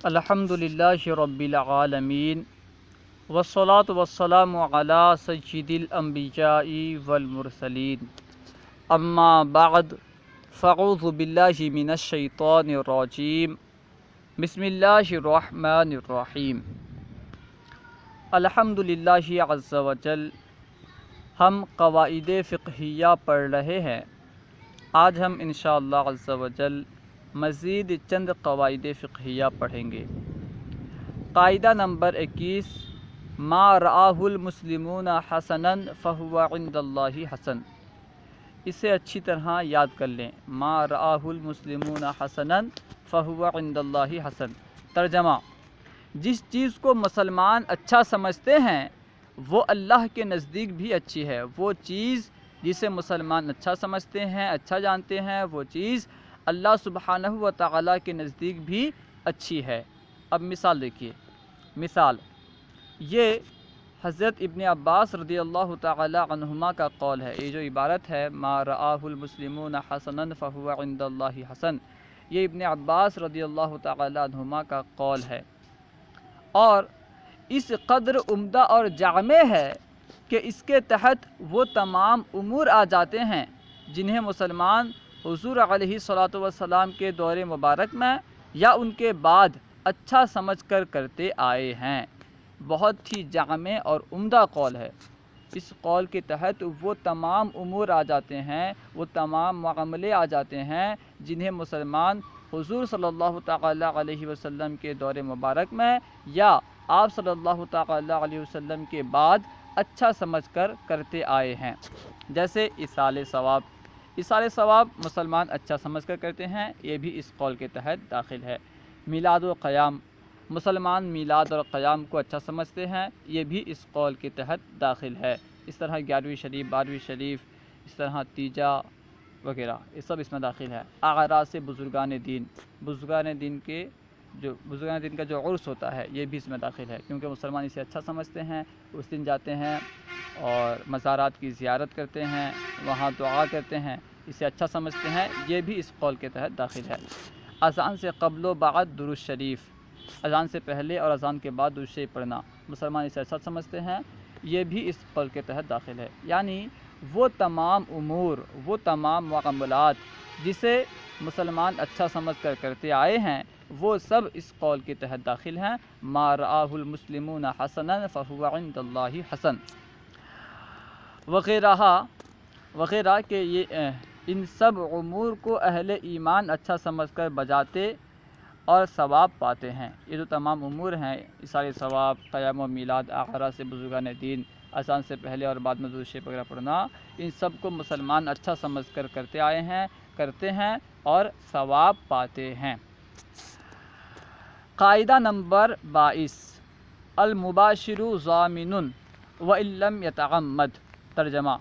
الحمدللہ رب العالمین والصلاة والسلام علی سید الانبیاء والمرسلین اما بعد فاعوذ باللہ من الشیطان الرجیم بسم اللہ الرحمن الرحیم الحمدللہ عز وجل۔ ہم قواعد فقہیہ پڑھ رہے ہیں۔ آج ہم انشاءاللہ عز وجل مزید چند قواعد فقہیہ پڑھیں گے۔ قاعدہ نمبر 21، ما رآہ المسلمون حسنا فہو عند اللہ حسن۔ اسے اچھی طرح یاد کر لیں، ما رآہ المسلمون حسنا فہو عند اللہ حسن۔ ترجمہ: جس چیز کو مسلمان اچھا سمجھتے ہیں وہ اللہ کے نزدیک بھی اچھی ہے۔ وہ چیز جسے مسلمان اچھا سمجھتے ہیں، اچھا جانتے ہیں، وہ چیز اللہ سبحانہ و تعالیٰ کے نزدیک بھی اچھی ہے۔ اب مثال دیکھیے۔ مثال یہ حضرت ابن عباس رضی اللہ تعالی عنہما کا قول ہے۔ یہ جو عبارت ہے ما رآہ المسلمون حسنا فہو عند اللہ حسن، یہ ابن عباس رضی اللہ تعالی عنہما کا قول ہے، اور اس قدر عمدہ اور جامع ہے کہ اس کے تحت وہ تمام امور آ جاتے ہیں جنہیں مسلمان حضور علیہ الصلاۃ والسلام کے دور مبارک میں یا ان کے بعد اچھا سمجھ کر کرتے آئے ہیں۔ بہت ہی جامع اور عمدہ قول ہے۔ اس قول کے تحت وہ تمام امور آ جاتے ہیں، وہ تمام معاملے آ جاتے ہیں جنہیں مسلمان حضور صلی اللہ تعالی علیہ وسلم کے دور مبارک میں یا آپ صلی اللہ تعالی علیہ وسلم کے بعد اچھا سمجھ کر کرتے آئے ہیں۔ جیسے ایصال ثواب۔ ایصال ثواب مسلمان اچھا سمجھ کر کرتے ہیں، یہ بھی اس قول کے تحت داخل ہے۔ میلاد و قیام، مسلمان میلاد اور قیام کو اچھا سمجھتے ہیں، یہ بھی اس قول کے تحت داخل ہے۔ اس طرح 11ویں شریف، 12ویں شریف، اس طرح تیجا وغیرہ، یہ سب اس میں داخل ہے۔ اعراس بزرگان دین، بزرگان دین کا جو عرس ہوتا ہے یہ بھی اس میں داخل ہے، کیونکہ مسلمان اسے اچھا سمجھتے ہیں۔ اس دن جاتے ہیں اور مزارات کی زیارت کرتے ہیں، وہاں دعا کرتے ہیں، اسے اچھا سمجھتے ہیں، یہ بھی اس قول کے تحت داخل ہے۔ اذان سے قبل و بعد درود شریف، اذان سے پہلے اور اذان کے بعد درود شریف پڑھنا، مسلمان اسے اچھا سمجھتے ہیں، یہ بھی اس قول کے تحت داخل ہے۔ یعنی وہ تمام امور، وہ تمام معاملات جسے مسلمان اچھا سمجھ کر کرتے آئے ہیں، وہ سب اس قول کے تحت داخل ہیں۔ ما رآہ المسلمون حسنا فہو عند اللہ حسن وغیرہ کہ یہ ان سب امور کو اہل ایمان اچھا سمجھ کر بجاتے اور ثواب پاتے ہیں۔ یہ جو تمام امور ہیں، ایصال ثواب، قیام و میلاد، اعراس بزرگان دین، اذان سے پہلے اور بعد میں درود شریف وغیرہ پڑھنا، ان سب کو مسلمان اچھا سمجھ کر کرتے آئے ہیں، کرتے ہیں اور ثواب پاتے ہیں۔ قاعدہ نمبر 22، المباشر ضامن وان لم یتعمد۔ ترجمہ: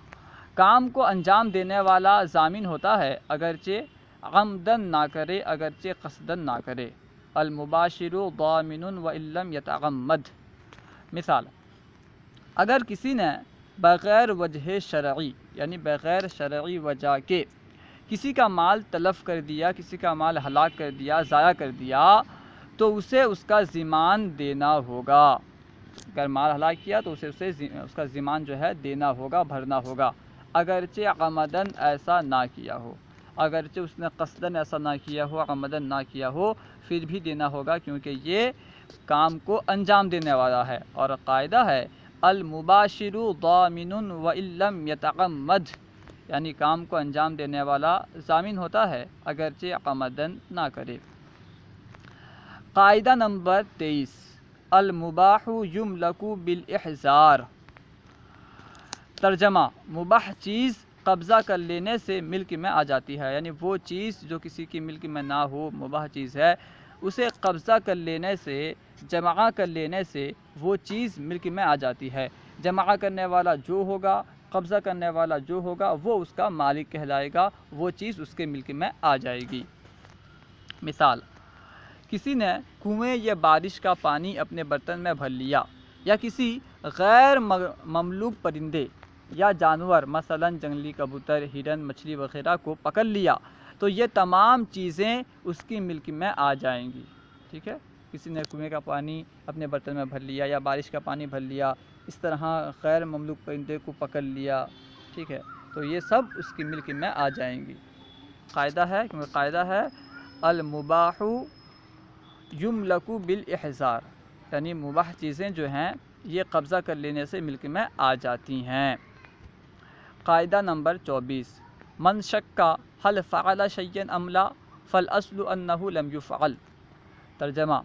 کام کو انجام دینے والا ضامن ہوتا ہے اگرچہ عمدن نہ کرے، اگرچہ قصدن نہ کرے۔ المباشر ضامن وان لم یتعمد۔ مثال: اگر کسی نے بغیر وجہ شرعی، یعنی بغیر شرعی وجہ کے کسی کا مال تلف کر دیا، کسی کا مال ہلاک کر دیا، ضائع کر دیا، تو اسے اس کا ضمان دینا ہوگا۔ اگر مال ہلاک کیا تو اسے اس کا ضمان جو ہے دینا ہوگا، بھرنا ہوگا، اگرچہ عمدن ایسا نہ کیا ہو، اگرچہ اس نے قصدن ایسا نہ کیا ہو، عمدن نہ کیا ہو، پھر بھی دینا ہوگا، کیونکہ یہ کام کو انجام دینے والا ہے۔ اور قاعدہ ہے المباشر ضامن وان لم یتعمد، یعنی کام کو انجام دینے والا ضامن ہوتا ہے اگرچہ عمدن نہ کرے۔ قاعدہ نمبر 23، المباح یملک بالاحضار۔ ترجمہ: مباح چیز قبضہ کر لینے سے ملک میں آ جاتی ہے، یعنی وہ چیز جو کسی کی ملک میں نہ ہو، مباح چیز ہے، اسے قبضہ کر لینے سے، جمع کر لینے سے وہ چیز ملک میں آ جاتی ہے۔ جمع کرنے والا جو ہوگا، قبضہ کرنے والا جو ہوگا، وہ اس کا مالک کہلائے گا، وہ چیز اس کے ملک میں آ جائے گی۔ مثال: کسی نے کنویں یا بارش کا پانی اپنے برتن میں بھر لیا، یا کسی غیر مملوک پرندے یا جانور مثلا جنگلی کبوتر، ہرن، مچھلی وغیرہ کو پکڑ لیا، تو یہ تمام چیزیں اس کی ملک میں آ جائیں گی۔ ٹھیک ہے، کسی نے کنویں کا پانی اپنے برتن میں بھر لیا یا بارش کا پانی بھر لیا، اس طرح غیر مملوک پرندے کو پکڑ لیا، ٹھیک ہے، تو یہ سب اس کی ملک میں آ جائیں گی۔ قاعدہ ہے، کیونکہ قاعدہ ہے المباح یملک بالاحضار، یعنی مباح چیزیں جو ہیں یہ قبضہ کر لینے سے ملک میں آ جاتی ہیں۔ قاعدہ نمبر 24، من شک هل فعل شیئا ام لا فالاصل انه لم يفعل۔ ترجمہ،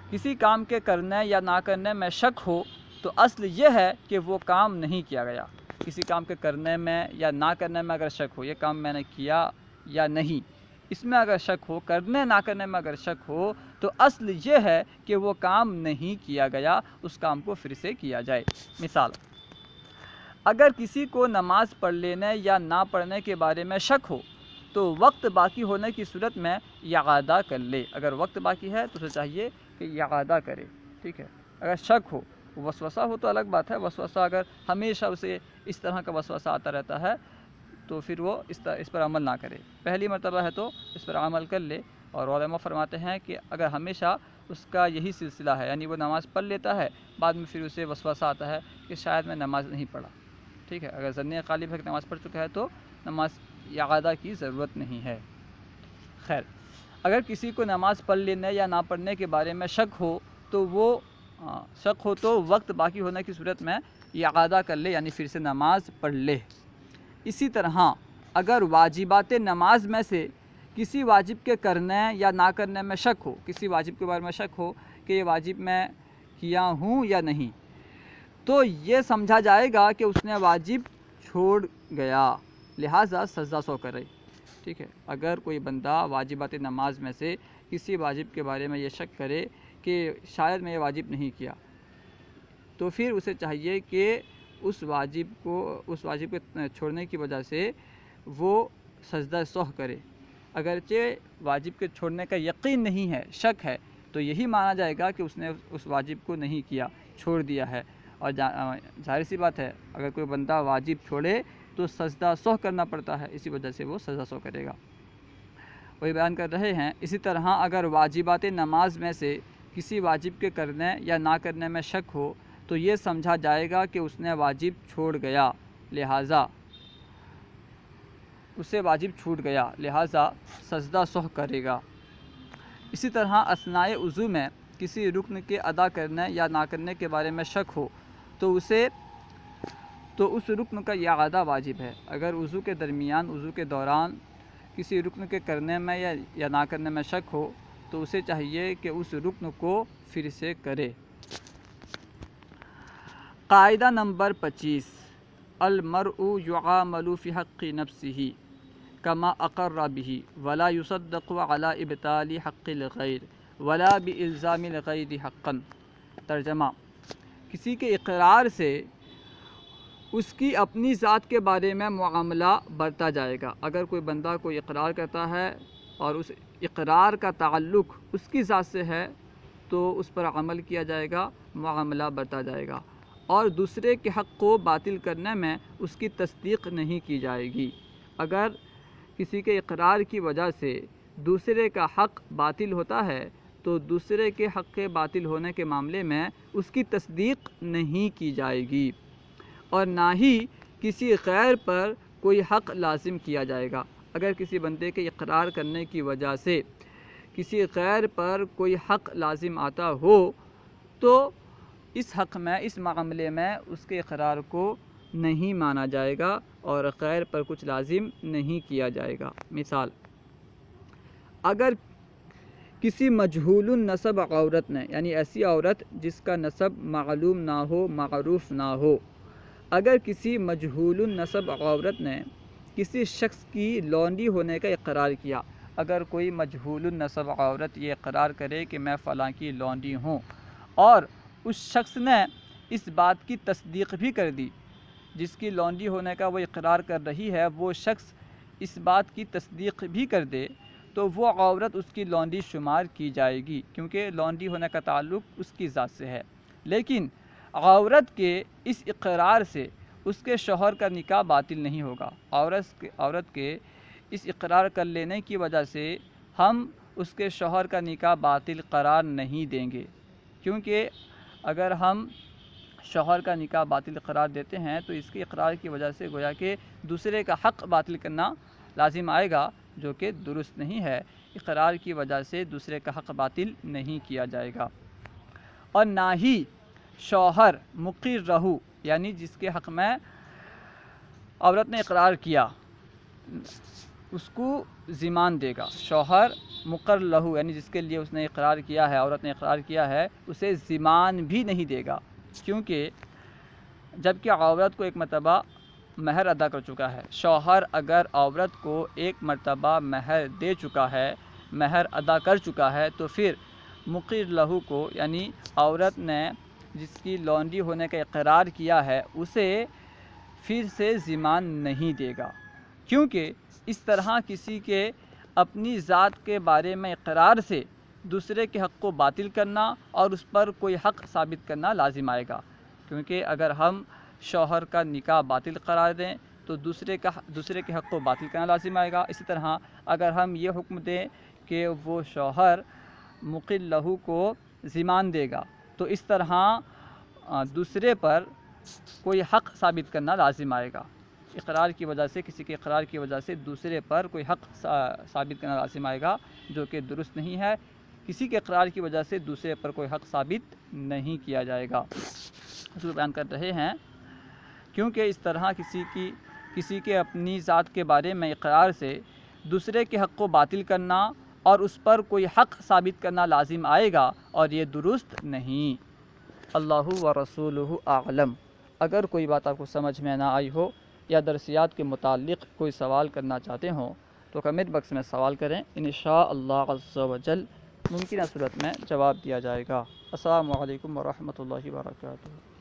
کسی کام کے کرنے یا نہ کرنے میں شک ہو تو اصل یہ ہے کہ وہ کام نہیں کیا گیا۔ کسی کام کے کرنے میں یا نہ کرنے میں اگر شک ہو، یہ کام میں نے کیا یا نہیں، اس میں اگر شک ہو، کرنے نہ کرنے میں اگر شک ہو، تو اصل یہ ہے کہ وہ کام نہیں کیا گیا، اس کام کو پھر سے کیا جائے۔ مثال، اگر کسی کو نماز پڑھ لینے یا نہ پڑھنے کے بارے میں شک ہو تو وقت باقی ہونے کی صورت میں اعادہ کر لے۔ اگر وقت باقی ہے تو اسے چاہیے کہ اعادہ کرے، ٹھیک ہے۔ اگر شک ہو، وسوسہ ہو تو الگ بات ہے، وسوسہ اگر ہمیشہ اسے اس طرح کا وسوسہ آتا رہتا ہے تو پھر وہ اس پر عمل نہ کرے۔ پہلی مرتبہ ہے تو اس پر عمل کر لے، اور علماء فرماتے ہیں کہ اگر ہمیشہ اس کا یہی سلسلہ ہے، یعنی وہ نماز پڑھ لیتا ہے، بعد میں پھر اسے وسوسہ آتا ہے کہ شاید میں نماز نہیں پڑھا، ٹھیک ہے، اگر ظن غالب ہے کہ نماز پڑھ چکا ہے تو نماز اعادہ کی ضرورت نہیں ہے۔ خیر، اگر کسی کو نماز پڑھ لینے یا نہ پڑھنے کے بارے میں شک ہو تو وقت باقی ہونے کی صورت میں اعادہ کر لے، یعنی پھر سے نماز پڑھ لے۔ اسی طرح اگر واجبات نماز میں سے کسی واجب کے کرنے یا نہ کرنے میں شک ہو، کسی واجب کے بارے میں شک ہو کہ یہ واجب میں کیا ہوں یا نہیں، تو یہ سمجھا جائے گا کہ اس نے واجب چھوڑ گیا، لہٰذا سجدہ سو کرے، ٹھیک ہے۔ اگر کوئی بندہ واجبات نماز میں سے کسی واجب کے بارے میں یہ شک کرے کہ شاید میں یہ واجب نہیں کیا، تو پھر اسے چاہیے کہ اس واجب کو چھوڑنے کی وجہ سے وہ سجدہ سہو کرے۔ اگرچہ واجب کے چھوڑنے کا یقین نہیں ہے، شک ہے، تو یہی مانا جائے گا کہ اس نے اس واجب کو نہیں کیا، چھوڑ دیا ہے۔ اور ظاہر سی بات ہے، اگر کوئی بندہ واجب چھوڑے تو سجدہ سہو کرنا پڑتا ہے، اسی وجہ سے وہ سجدہ سہو کرے گا۔ وہی بیان کر رہے ہیں، اسی طرح اگر واجبات نماز میں سے کسی واجب کے کرنے یا نہ کرنے میں شک ہو تو یہ سمجھا جائے گا کہ اس نے واجب چھوڑ گیا، لہٰذا اسے واجب چھوٹ گیا، لہٰذا سجدہ سہو کرے گا۔ اسی طرح اثناء وضو میں کسی رکن کے ادا کرنے یا نہ کرنے کے بارے میں شک ہو تو اس رکن کا اعادہ واجب ہے۔ اگر وضو کے درمیان، وضو کے دوران کسی رکن کے کرنے میں یا نہ کرنے میں شک ہو تو اسے چاہیے کہ اس رکن کو پھر سے کرے۔ قاعدہ نمبر 25، المرء یعامل فی حق نفسہ کما اقر بہ ولا یصدق علی ابطال حق الغیر ولا بالزام الغیر حقا۔ ترجمہ، کسی کے اقرار سے اس کی اپنی ذات کے بارے میں معاملہ برتا جائے گا۔ اگر کوئی بندہ کوئی اقرار کرتا ہے اور اس اقرار کا تعلق اس کی ذات سے ہے تو اس پر عمل کیا جائے گا، معاملہ برتا جائے گا، اور دوسرے کے حق کو باطل کرنے میں اس کی تصدیق نہیں کی جائے گی۔ اگر کسی کے اقرار کی وجہ سے دوسرے کا حق باطل ہوتا ہے تو دوسرے کے حق کے باطل ہونے کے معاملے میں اس کی تصدیق نہیں کی جائے گی، اور نہ ہی کسی غیر پر کوئی حق لازم کیا جائے گا۔ اگر کسی بندے کے اقرار کرنے کی وجہ سے کسی غیر پر کوئی حق لازم آتا ہو تو اس معاملے میں اس کے اقرار کو نہیں مانا جائے گا اور غیر پر کچھ لازم نہیں کیا جائے گا۔ مثال، اگر کسی مجہول النسب عورت نے، یعنی ایسی عورت جس کا نسب معلوم نہ ہو، معروف نہ ہو، اگر کسی مجہول النسب عورت نے کسی شخص کی لونڈی ہونے کا اقرار کیا، اگر کوئی مجہول النسب عورت یہ اقرار کرے کہ میں فلاں کی لونڈی ہوں، اور اس شخص نے اس بات کی تصدیق بھی کر دی، جس کی لونڈی ہونے کا وہ اقرار کر رہی ہے، وہ شخص اس بات کی تصدیق بھی کر دے تو وہ عورت اس کی لونڈی شمار کی جائے گی، کیونکہ لونڈی ہونے کا تعلق اس کی ذات سے ہے۔ لیکن عورت کے اس اقرار سے اس کے شوہر کا نکاح باطل نہیں ہوگا۔ عورت کے اس اقرار کر لینے کی وجہ سے ہم اس کے شوہر کا نکاح باطل قرار نہیں دیں گے، کیونکہ اگر ہم شوہر کا نکاح باطل قرار دیتے ہیں تو اس کے اقرار کی وجہ سے گویا کہ دوسرے کا حق باطل کرنا لازم آئے گا، جو کہ درست نہیں ہے۔ اقرار کی وجہ سے دوسرے کا حق باطل نہیں کیا جائے گا، اور نہ ہی شوہر مقر رہو یعنی جس کے حق میں عورت نے اقرار کیا اس کو ضمان دے گا۔ شوہر مقر لہو یعنی جس کے لیے اس نے اقرار کیا ہے، عورت نے اقرار کیا ہے، اسے ضمان بھی نہیں دے گا، کیونکہ جبکہ عورت کو ایک مرتبہ مہر ادا کر چکا ہے۔ شوہر اگر عورت کو ایک مرتبہ مہر دے چکا ہے، مہر ادا کر چکا ہے، تو پھر مقر لہو کو یعنی عورت نے جس کی لونڈی ہونے کا اقرار کیا ہے اسے پھر سے ضمان نہیں دے گا، کیونکہ اس طرح کسی کے اپنی ذات کے بارے میں اقرار سے دوسرے کے حق کو باطل کرنا اور اس پر کوئی حق ثابت کرنا لازم آئے گا، کیونکہ اگر ہم شوہر کا نکاح باطل قرار دیں تو دوسرے کے حق کو باطل کرنا لازم آئے گا۔ اسی طرح اگر ہم یہ حکم دیں کہ وہ شوہر مقر لہو کو ضمان دے گا تو اس طرح دوسرے پر کوئی حق ثابت کرنا لازم آئے گا۔ اقرار کی وجہ سے کسی کے اقرار کی وجہ سے دوسرے پر کوئی حق ثابت کرنا لازم آئے گا، جو کہ درست نہیں ہے۔ کسی کے اقرار کی وجہ سے دوسرے پر کوئی حق ثابت نہیں کیا جائے گا۔ اس کو بیان کر رہے ہیں کیونکہ اس طرح کسی کے اپنی ذات کے بارے میں اقرار سے دوسرے کے حق کو باطل کرنا اور اس پر کوئی حق ثابت کرنا لازم آئے گا، اور یہ درست نہیں۔ اللہ و رسولہ اعلم۔ اگر کوئی بات آپ کو سمجھ میں نہ آئی ہو یا درسیات کے متعلق کوئی سوال کرنا چاہتے ہوں تو کمنٹ باکس میں سوال کریں، انشاءاللہ عز و جل ممکنہ صورت میں جواب دیا جائے گا۔ السلام علیکم ورحمۃ اللہ وبرکاتہ۔